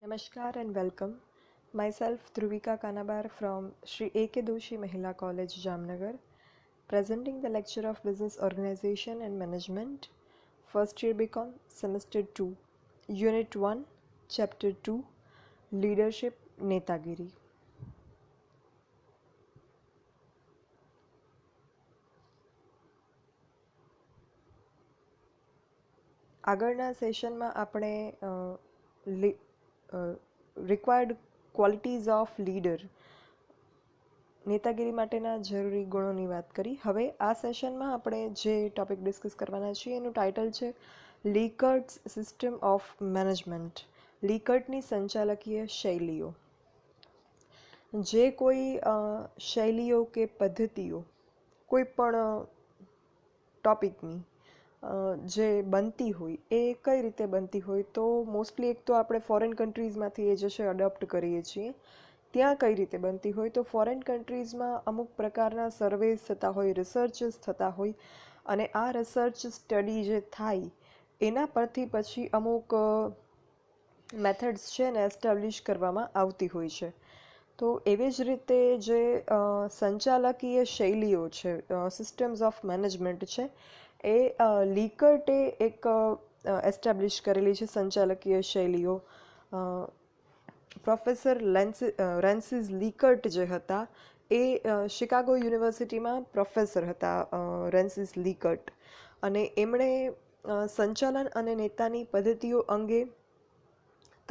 Namaskar and welcome. Myself Dhruvika Kanabar from Sri A.K. Doshi Mahila College, Jamnagar, presenting the lecture of Business Organization and Management, First Year BCom, Semester 2, Unit 1, Chapter 2, Leadership Netagiri. આગળના સેશનમાં આપણે required qualities of leader નેતાગીરી માટેના જરૂરી ગુણોની વાત કરી. હવે આ સેશનમાં આપણે જે ટોપિક ડિસ્કસ કરવાના છીએ એનું ટાઇટલ છે લીકર્ટ્સ સિસ્ટમ ઓફ મેનેજમેન્ટ, લીકર્ટની સંચાલકીય શૈલીઓ. જે કોઈ શૈલીઓ કે પદ્ધતિઓ કોઈ પણ ટોપિકની જે બનતી હોય એ કઈ રીતે બનતી હોય, તો મોસ્ટલી એક તો આપણે ફોરેન કન્ટ્રીઝમાંથી એ જે છે અડોપ્ટ કરીએ છીએ. ત્યાં કઈ રીતે બનતી હોય, તો ફોરેન કન્ટ્રીઝમાં અમુક પ્રકારના સર્વેસ થતા હોય, રિસર્ચસ થતા હોય, અને આ રિસર્ચ સ્ટડી જે થાય એના પરથી પછી અમુક મેથડ્સ છે ને એસ્ટાબ્લિશ કરવામાં આવતી હોય છે. તો એવી જ રીતે જે સંચાલકીય શૈલીઓ છે, સિસ્ટમ્સ ઓફ મેનેજમેન્ટ છે, એ લીકર્ટે એક એસ્ટાબ્લિશ કરેલી છે સંચાલકીય શૈલીઓ. પ્રોફેસર રેન્સિસ લીકર્ટ જે હતા એ શિકાગો યુનિવર્સિટીમાં પ્રોફેસર હતા, રેન્સિસ લીકર્ટ, અને એમણે સંચાલન અને નેતાની પદ્ધતિઓ અંગે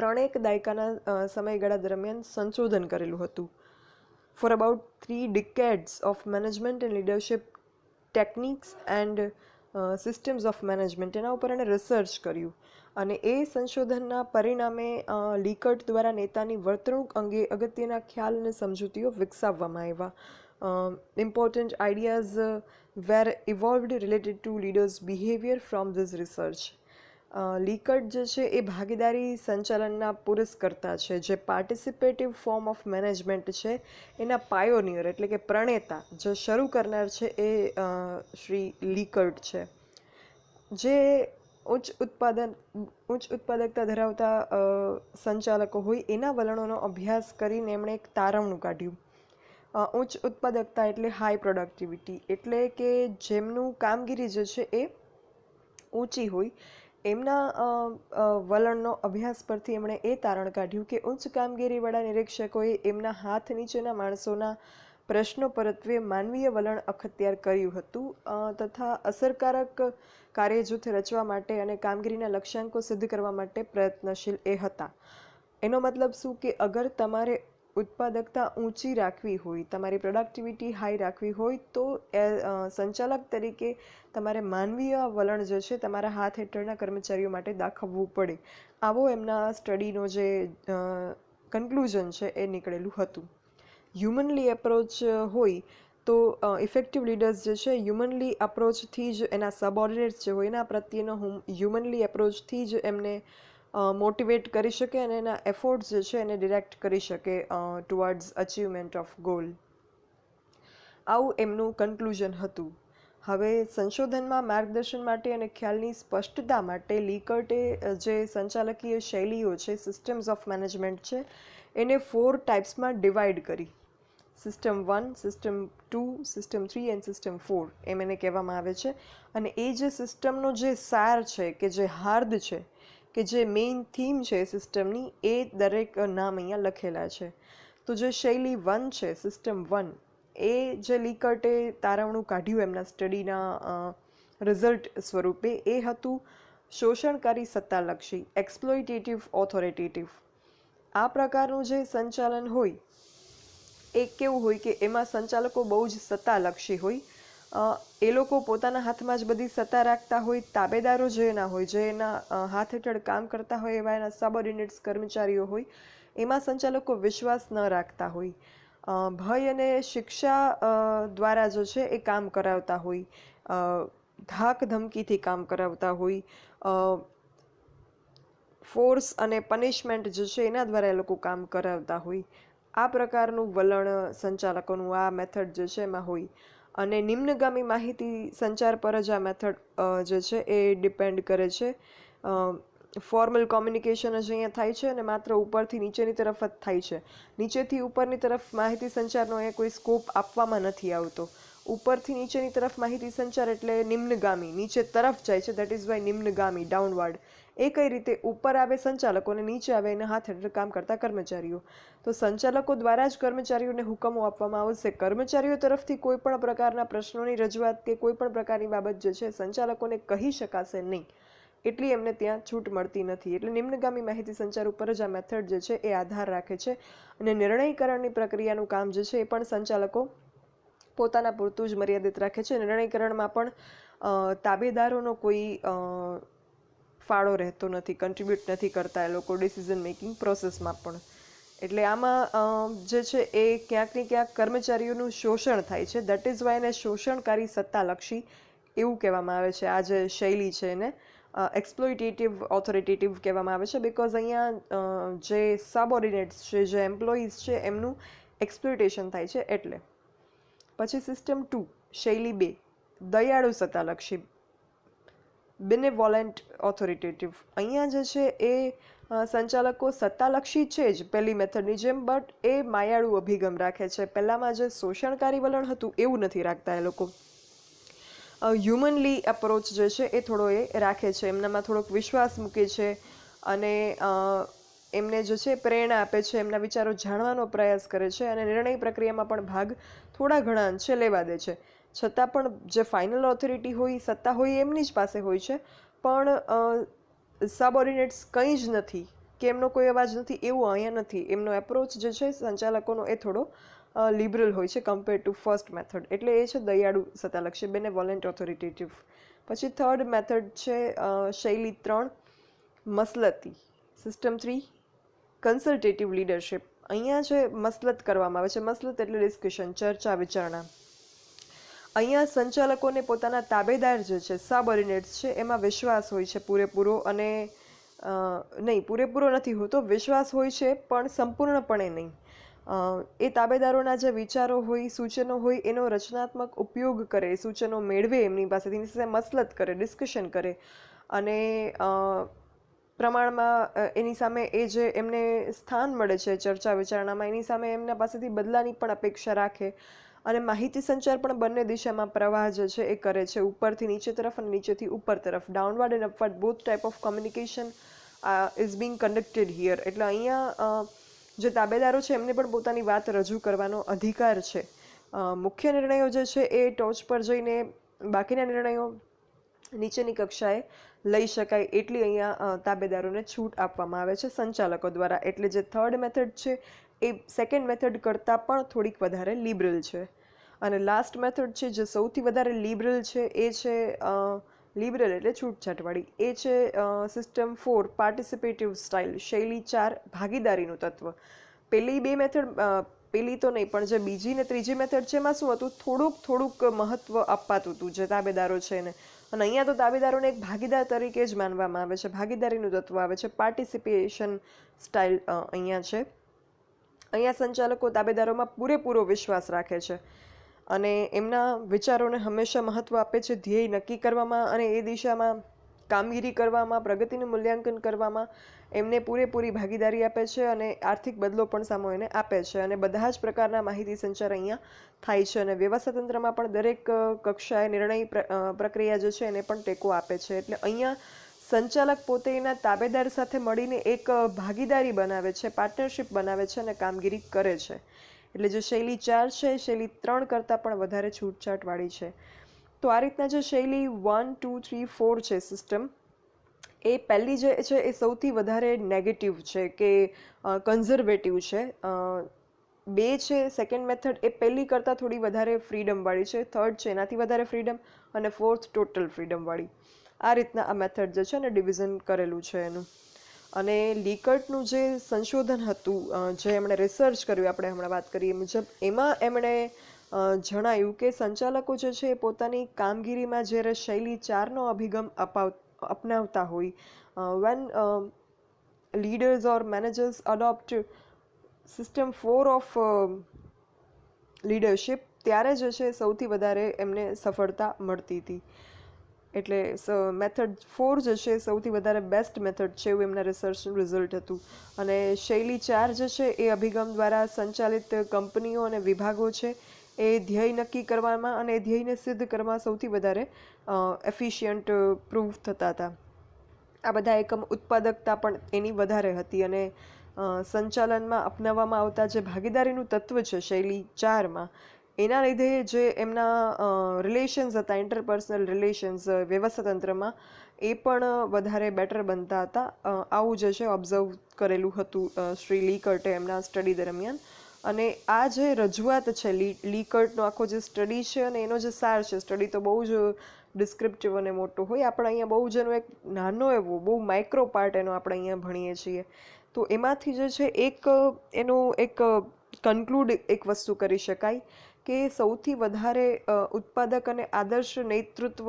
3 દાયકાના સમયગાળા દરમિયાન સંશોધન કરેલું હતું. For about 3 decades of management and leadership techniques and systems of management, એના ઉપર એણે રિસર્ચ કર્યું. અને એ સંશોધનના પરિણામે લીકર્ટ દ્વારા નેતાની વર્તણૂક અંગે અગત્યના ખ્યાલ અને સમજૂતીઓ વિકસાવવામાં આવ્યા. Important ideas were evolved related to leaders behaviour from this research. Likert જે છે એ ભાગીદારી સંચાલનના પુરસ્કર્તા છે. જે પાર્ટિસિપેટિવ ફોર્મ ઓફ મેનેજમેન્ટ છે એના પાયોનિયર એટલે કે પ્રણેતા, જે શરૂ કરનાર છે એ શ્રી લીકર્ટ છે. જે ઉચ્ચ ઉત્પાદકતા ધરાવતા સંચાલકો હોય એના વલણોનો અભ્યાસ કરીને એમણે એક તારવણું કાઢ્યું. ઉચ્ચ ઉત્પાદકતા એટલે હાઈ પ્રોડક્ટિવિટી, એટલે કે જેમનું કામગીરી જે છે એ ઊંચી હોય, એમના વલણનો અભ્યાસ પરથી એમણે એ તારણ કાઢ્યું કે ઉચ્ચ કામગીરીવાળા નિરીક્ષકોએ એમના હાથ નીચેના માણસોના પ્રશ્નો પરત્વે માનવીય વલણ અખત્યાર કર્યું હતું, તથા અસરકારક કાર્યજૂથ રચવા માટે અને કામગીરીના લક્ષ્યાંકો સિદ્ધ કરવા માટે પ્રયત્નશીલ એ હતા. એનો મતલબ શું કે અગર તમારે ઉત્પાદકતા ઊંચી રાખવી હોય, તમારી પ્રોડક્ટિવિટી હાઈ રાખવી હોય, તો સંચાલક તરીકે તમારે માનવીય વલણ જે છે તમારા હાથ હેઠળના કર્મચારીઓ માટે દાખવવું પડે. આવો એમના સ્ટડીનો જે કન્ક્લુઝન છે એ નીકળેલું હતું. હ્યુમનલી એપ્રોચ હોય તો ઇફેક્ટિવ લીડર્સ જે છે હ્યુમનલી અપ્રોચથી જ એના સબઓર્ડિનેટ્સ જે હોય એના પ્રત્યેનો હ્યુમનલી એપ્રોચથી જ એમને મોટિવેટ કરી શકે અને એના એફર્ટ્સ જે છે એને ડિરેક્ટ કરી શકે ટુવર્ડ્સ અચીવમેન્ટ ઓફ ગોલ. આવું એમનું કન્ક્લુઝન હતું. હવે સંશોધનમાં માર્ગદર્શન માટે અને ખ્યાલની સ્પષ્ટતા માટે લીકર્ટે જે સંચાલકીય શૈલીઓ છે, સિસ્ટમ્સ ઓફ મેનેજમેન્ટ છે, એને 4 ટાઈપ્સમાં ડિવાઈડ કરી. System 1, system 2, system 3 and system 4 એમ એને કહેવામાં આવે છે. અને એ જે સિસ્ટમનો જે સાર છે, કે જે હાર્દ છે, કે જે મેઇન થીમ છે સિસ્ટમની, એ દરેક નામ અહીંયા લખેલા છે. તો જે શૈલી 1 છે, સિસ્ટમ 1, એ જે લીકર્ટે તારવણું કાઢ્યું એમના સ્ટડીના રિઝલ્ટ સ્વરૂપે, એ હતું શોષણકારી સત્તાલક્ષી, એક્સપ્લોઇટેટિવ ઓથોરિટેટિવ. આ પ્રકારનું જે સંચાલન હોય એ કેવું હોય કે એમાં સંચાલકો બહુ જ સત્તાલક્ષી હોય. એ લોકો પોતાના હાથમાં જ બધી સત્તા રાખતા હોય. તાબેદારો જે એના હોય, જે એના હાથ હેઠળ કામ કરતા હોય, એવા એના સબઓર્ડિનેટ્સ કર્મચારીઓ હોય, એમાં સંચાલકો વિશ્વાસ ન રાખતા હોય. ભય અને શિક્ષા દ્વારા જે છે એ કામ કરાવતા હોય, ધાક ધમકીથી કામ કરાવતા હોય, ફોર્સ અને પનિશમેન્ટ જે છે એના દ્વારા એ લોકો કામ કરાવતા હોય. આ પ્રકારનું વલણ સંચાલકોનું આ મેથડ જે છે એમાં હોય. અને નિમ્નગામી માહિતી સંચાર પર જ આ મેથડ જે છે એ ડિપેન્ડ કરે છે. ફોર્મલ કોમ્યુનિકેશન જ અહીંયા થાય છે અને માત્ર ઉપરથી નીચેની તરફ જ થાય છે. નીચેથી ઉપરની તરફ માહિતી સંચારનો એ કોઈ સ્કોપ આપવામાં નથી આવતો. ઉપરથી નીચેની તરફ માહિતી સંચાર એટલે નિમ્નગામી, નીચે તરફ જાય છે, દેટ ઇઝ વાય નિમ્નગામી, ડાઉનવર્ડ. એ કઈ રીતે? ઉપર આવે સંચાલકો અને નીચે આવે એના હાથ હેઠળ કામ કરતા કર્મચારીઓ. તો સંચાલકો દ્વારા જ કર્મચારીઓને હુકમો આપવામાં આવશે. કર્મચારીઓ તરફથી કોઈ પણ પ્રકારના પ્રશ્નોની રજૂઆત કે કોઈ પણ પ્રકારની બાબત જે છે સંચાલકોને કહી શકાશે નહીં. એટલી એમને ત્યાં છૂટ મળતી નથી. એટલે નિમ્નગામી માહિતી સંચાર ઉપર જ આ મેથડ જે છે એ આધાર રાખે છે. અને નિર્ણયકરણની પ્રક્રિયાનું કામ જે છે એ પણ સંચાલકો પોતાના પૂરતું જ મર્યાદિત રાખે છે. નિર્ણયકરણમાં પણ તાબેદારોનો કોઈ ફાળો રહેતો નથી, કન્ટ્રીબ્યુટ નથી કરતા એ લોકો ડિસિઝન મેકિંગ પ્રોસેસમાં પણ. એટલે આમાં જે છે એ ક્યાંક ને ક્યાંક કર્મચારીઓનું શોષણ થાય છે. દેટ ઇઝ વાય એને શોષણકારી સત્તાલક્ષી એવું કહેવામાં આવે છે. આ જે શૈલી છે એને એક્સપ્લોઇટેટિવ ઓથોરિટેટિવ કહેવામાં આવે છે. બિકોઝ અહીંયા જે સબઓર્ડિનેટ્સ છે, જે એમ્પ્લોઈઝ છે, એમનું એક્સપ્લોઇટેશન થાય છે એટલે. પછી સિસ્ટમ 2, શૈલી 2, દયાળુ સત્તાલક્ષી, બેનેવોલેન્ટ ઓથોરિટેટિવ. અહીંયા જે છે એ સંચાલકો સત્તાલક્ષી છે જ પહેલી મેથડની જેમ, બટ એ માયાળુ અભિગમ રાખે છે. પહેલામાં જે શોષણકારી વલણ હતું એવું નથી રાખતા એ લોકો. હ્યુમનલી અપ્રોચ જે છે એ થોડો એ રાખે છે. એમનામાં થોડોક વિશ્વાસ મૂકે છે અને એમને જે છે પ્રેરણા આપે છે, એમના વિચારો જાણવાનો પ્રયાસ કરે છે અને નિર્ણય પ્રક્રિયામાં પણ ભાગ થોડા ઘણા અંશે લેવા દે છે. છતાં પણ જે ફાઇનલ ઓથોરિટી હોય, સત્તા હોય, એમની જ પાસે હોય છે. પણ સબઓર્ડિનેટ્સ કંઈ જ નથી કે એમનો કોઈ અવાજ નથી એવું અહીંયા નથી. એમનો એપ્રોચ જે છે સંચાલકોનો એ થોડો લિબરલ હોય છે કમ્પેર ટુ ફર્સ્ટ મેથડ. એટલે એ છે દયાળુ સત્તાલક્ષી, બેનેવોલેન્ટ ઓથોરિટેટિવ. પછી થર્ડ મેથડ છે શૈલી 3, મસલતી. System 3, consultative leadership. અહીંયા જે મસલત કરવામાં આવે છે, મસલત એટલે ડિસ્કશન, ચર્ચા વિચારણા. અહીંયા સંચાલકોને પોતાના તાબેદાર જે છે, સબઓર્ડિનેટ્સ છે, એમાં વિશ્વાસ હોય છે પૂરેપૂરો. અને નહીં, પૂરેપૂરો નથી હોતો, વિશ્વાસ હોય છે પણ સંપૂર્ણપણે નહીં. એ તાબેદારોના જે વિચારો હોય, સૂચનો હોય, એનો રચનાત્મક ઉપયોગ કરે, સૂચનો મેળવે એમની પાસેથી, એની સાથે મસલત કરે, ડિસ્કશન કરે અને પ્રમાણમાં એની સામે એ જે એમને સ્થાન મળે છે ચર્ચા વિચારણામાં, એની સામે એમના પાસેથી બદલાની પણ અપેક્ષા રાખે. અને માહિતી સંચાર પણ બંને દિશામાં પ્રવાહ જે છે એ કરે છે, ઉપરથી નીચે તરફ અને નીચેથી ઉપર તરફ. Downward and upward both type of communication is Bing conducted here. એટલે અહીંયા જે તાબેદારો છે એમને પણ પોતાની વાત રજૂ કરવાનો અધિકાર છે. મુખ્ય નિર્ણયો જે છે એ ટોચ પર જઈને બાકીના નિર્ણયો નીચેની કક્ષાએ લઈ શકાય એટલી અહીંયા તાબેદારોને છૂટ આપવામાં આવે છે સંચાલકો દ્વારા. એટલે જે થર્ડ મેથડ છે એ સેકન્ડ મેથડ કરતાં પણ થોડીક વધારે લિબરલ છે. અને લાસ્ટ મેથડ છે જે સૌથી વધારે લિબરલ છે એ છે લિબરલ એટલે છૂટછાટવાળી. એ છે સિસ્ટમ 4, પાર્ટિસિપેટિવ સ્ટાઇલ, શૈલી 4, ભાગીદારીનું તત્વ. પેલી બે મેથડ, પેલી તો નહીં પણ જે બીજી ને ત્રીજી મેથડ છે એમાં શું હતું, થોડુંક મહત્વ અપાતું હતું જે તાબેદારો છે એને. અને અહીંયા તો તાબેદારોને એક ભાગીદાર તરીકે જ માનવામાં આવે છે, ભાગીદારીનું તત્વ આવે છે. પાર્ટિસિપેશન સ્ટાઇલ અહીંયા છે. અહીંયા સંચાલકો તાબેદારોમાં પૂરેપૂરો વિશ્વાસ રાખે છે અને એમના વિચારોને હંમેશા મહત્વ આપે છે, ધ્યેય નક્કી કરવામાં અને એ દિશામાં કામગીરી કરવામાં, પ્રગતિનું મૂલ્યાંકન કરવામાં એમને પૂરેપૂરી ભાગીદારી આપે છે અને આર્થિક બદલો પણ સામો એને આપે છે. અને બધા જ પ્રકારના માહિતી સંચાર અહીંયા થાય છે. અને વ્યવસ્થાતંત્રમાં પણ દરેક કક્ષાએ નિર્ણય પ્રક્રિયા જે છે એને પણ ટેકો આપે છે. એટલે અહીંયા સંચાલક પોતે એના તાબેદાર સાથે મળીને એક ભાગીદારી બનાવે છે, પાર્ટનરશિપ બનાવે છે અને કામગીરી કરે છે. એટલે જે શૈલી 4 છે, શૈલી 3 કરતાં પણ વધારે છૂટછાટવાળી છે. તો આ રીતના જે શૈલી 1, 2, 3, 4 છે સિસ્ટમ, એ પહેલી જે છે એ સૌથી વધારે નેગેટિવ છે કે કન્ઝર્વેટિવ છે. 2 છે સેકન્ડ મેથડ, એ પહેલી કરતાં થોડી વધારે ફ્રીડમવાળી છે. થર્ડ છે એનાથી વધારે ફ્રીડમ અને ફોર્થ ટોટલ ફ્રીડમવાળી. આ રીતના આ મેથડ જે છે ને ડિવિઝન કરેલું છે એનું. અને લીકર્ટનું જે સંશોધન હતું, જે એમણે રિસર્ચ કર્યું, આપણે હમણાં વાત કરીએ મુજબ, એમાં એમણે જણાયું કે સંચાલકો જે છે એ પોતાની કામગીરીમાં જ્યારે શૈલી 4નો અભિગમ અપનાવતા હોય, when leaders or managers adopt system 4 of leadership, ત્યારે જે છે સૌથી વધારે એમને સફળતા મળતી હતી. એટલે મેથડ 4 જે છે સૌથી વધારે બેસ્ટ મેથડ છે એવું એમના રિસર્ચનું રિઝલ્ટ હતું. અને શૈલી 4 જે છે એ અભિગમ દ્વારા સંચાલિત કંપનીઓ અને વિભાગો છે એ ધ્યેય નક્કી કરવામાં અને ધ્યેયને સિદ્ધ કરવામાં સૌથી વધારે એફિશિયન્ટ પ્રૂવ થતા હતા. આ બધા એકમ ઉત્પાદકતા પણ એની વધારે હતી અને સંચાલનમાં અપનાવવામાં આવતા જે ભાગીદારીનું તત્વ છે શૈલી 4માં, એના લીધે જે એમના રિલેશન્સ હતા, ઇન્ટરપર્સનલ રિલેશન્સ વ્યવસ્થાતંત્રમાં, એ પણ વધારે બેટર બનતા હતા. આવું જે છે ઓબ્ઝર્વ કરેલું હતું શ્રી લીકર્ટે એમના સ્ટડી દરમિયાન. અને આ જે રજૂઆત છે લીકર્ટનો આખો જે સ્ટડી છે અને એનો જે સાર છે, સ્ટડી તો બહુ જ ડિસ્ક્રિપ્ટિવ અને મોટો હોય, આપણે અહીંયા બહુ જ એનો એક નાનો એવો બહુ માઇક્રો પાર્ટ એનો આપણે અહીંયા ભણીએ છીએ. તો એમાંથી જે છે એનું એક કન્ક્લુડ એક વસ્તુ કરી શકાય કે સૌથી વધારે ઉત્પાદક અને આદર્શ નેતૃત્વ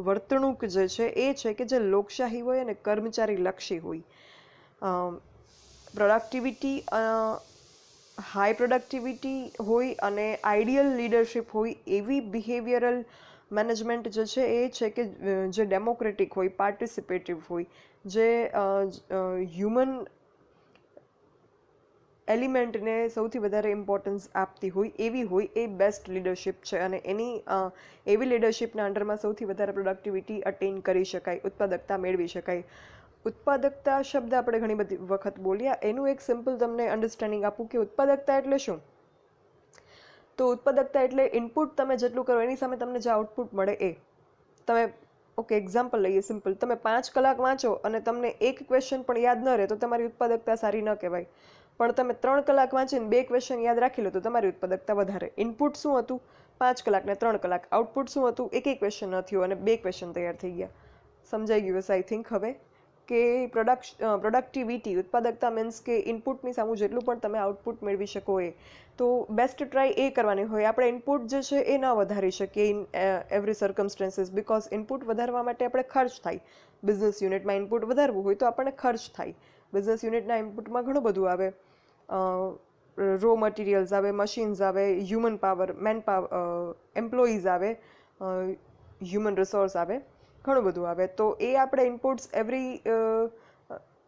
વર્તણૂક જે છે એ છે કે જે લોકશાહી હોય અને કર્મચારી લક્ષી હોય. પ્રોડક્ટિવિટી, હાઈ પ્રોડક્ટિવિટી હોય અને આઈડિયલ લીડરશિપ હોય એવી બિહેવિયરલ મેનેજમેન્ટ જે છે એ છે કે જે ડેમોક્રેટિક હોય, પાર્ટિસિપેટિવ હોય, જે હ્યુમન એલિમેન્ટને સૌથી વધારે ઇમ્પોર્ટન્સ આપતી હોય એવી હોય, એ બેસ્ટ લીડરશિપ છે. અને એવી લીડરશિપના અંડરમાં સૌથી વધારે પ્રોડક્ટિવિટી અટેન કરી શકાય, ઉત્પાદકતા મેળવી શકાય. ઉત્પાદકતા શબ્દ આપણે ઘણી બધી વખત બોલ્યા, એનું એક સિમ્પલ તમને અન્ડરસ્ટેન્ડિંગ આપું કે ઉત્પાદકતા એટલે શું. તો ઉત્પાદકતા એટલે ઇનપુટ તમે જેટલું કરો એની સામે તમને જે આઉટપુટ મળે એ. તમે એક્ઝામ્પલ લઈએ સિમ્પલ, તમે 5 કલાક વાંચો અને તમને એક ક્વેશ્ચન પણ યાદ ન રહે તો તમારી ઉત્પાદકતા સારી ન કહેવાય. પણ તમે 3 કલાક વાંચીને 2 ક્વેશ્ચન યાદ રાખી લો તો તમારી ઉત્પાદકતા વધારે. ઇનપુટ શું હતું? 5 કલાક ને 3 કલાક. આઉટપુટ શું હતું? એક ક્વેશ્ચન ન થયો અને 2 ક્વેશ્ચન તૈયાર થઈ ગયા. સમજાઈ ગયું હશે આઈ થિંક હવે કે પ્રોડક્ટિવિટી, ઉત્પાદકતા મીન્સ કે ઇનપુટની સામું જેટલું પણ તમે આઉટપુટ મેળવી શકો એ. તો બેસ્ટ ટ્રાય એ કરવાની હોય. આપણે ઇનપુટ જે છે એ ન વધારી શકીએ in every circumstances, because input વધારવા માટે આપણે ખર્ચ થાય. બિઝનેસ યુનિટમાં ઇનપુટ વધારવું હોય તો આપણને ખર્ચ થાય. બિઝનેસ યુનિટના ઇનપુટમાં ઘણું બધું આવે. રો મટીરિયલ્સ આવે, મશીન્સ આવે, human power, man power, employees આવે, હ્યુમન રિસોર્સ આવે, ઘણું બધું આવે. તો એ આપણે ઇનપુટ્સ એવરી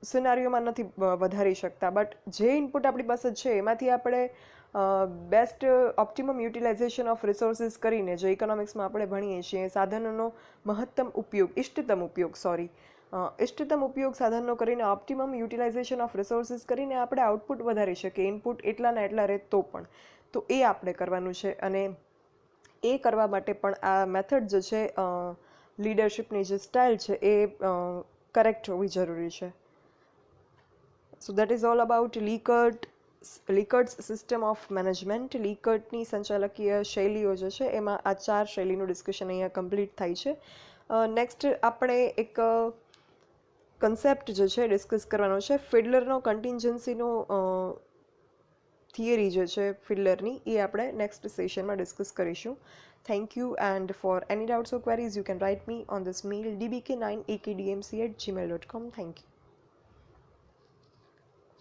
સિનારીઓમાં નથી વધારી શકતા. બટ જે ઇનપુટ આપણી પાસે છે એમાંથી આપણે best optimum utilisation of resources કરીને, જે ઇકોનોમિક્સમાં આપણે ભણીએ છીએ, સાધનોનો ઇષ્ટતમ ઉપયોગ સાધનનો કરીને ઓપ્ટિમમ યુટિલાઇઝેશન ઓફ રિસોર્સિસ કરીને આપણે આઉટપુટ વધારી શકીએ. ઇનપુટ એટલાના એટલા રહે તો પણ. તો એ આપણે કરવાનું છે. અને એ કરવા માટે પણ આ મેથડ જે છે, લીડરશિપની જે સ્ટાઇલ છે એ કરેક્ટ હોવી જરૂરી છે. So that is all about Likert's system of management. લીકર્ટની સંચાલકીય શૈલીઓ જે છે એમાં આ 4 શૈલીનું ડિસ્કશન અહીંયા કમ્પ્લીટ થાય છે. નેક્સ્ટ આપણે એક કન્સેપ્ટ જે છે ડિસ્કસ કરવાનો છે, ફિડલરનો કન્ટિન્જન્સીનો થિયરી જે છે ફિડલરની, એ આપણે નેક્સ્ટ સેશનમાં ડિસ્કસ કરીશું. Thank you, and for any doubts or queries you can write me on this mail dbk9akdmc@gmail.com. Thank you.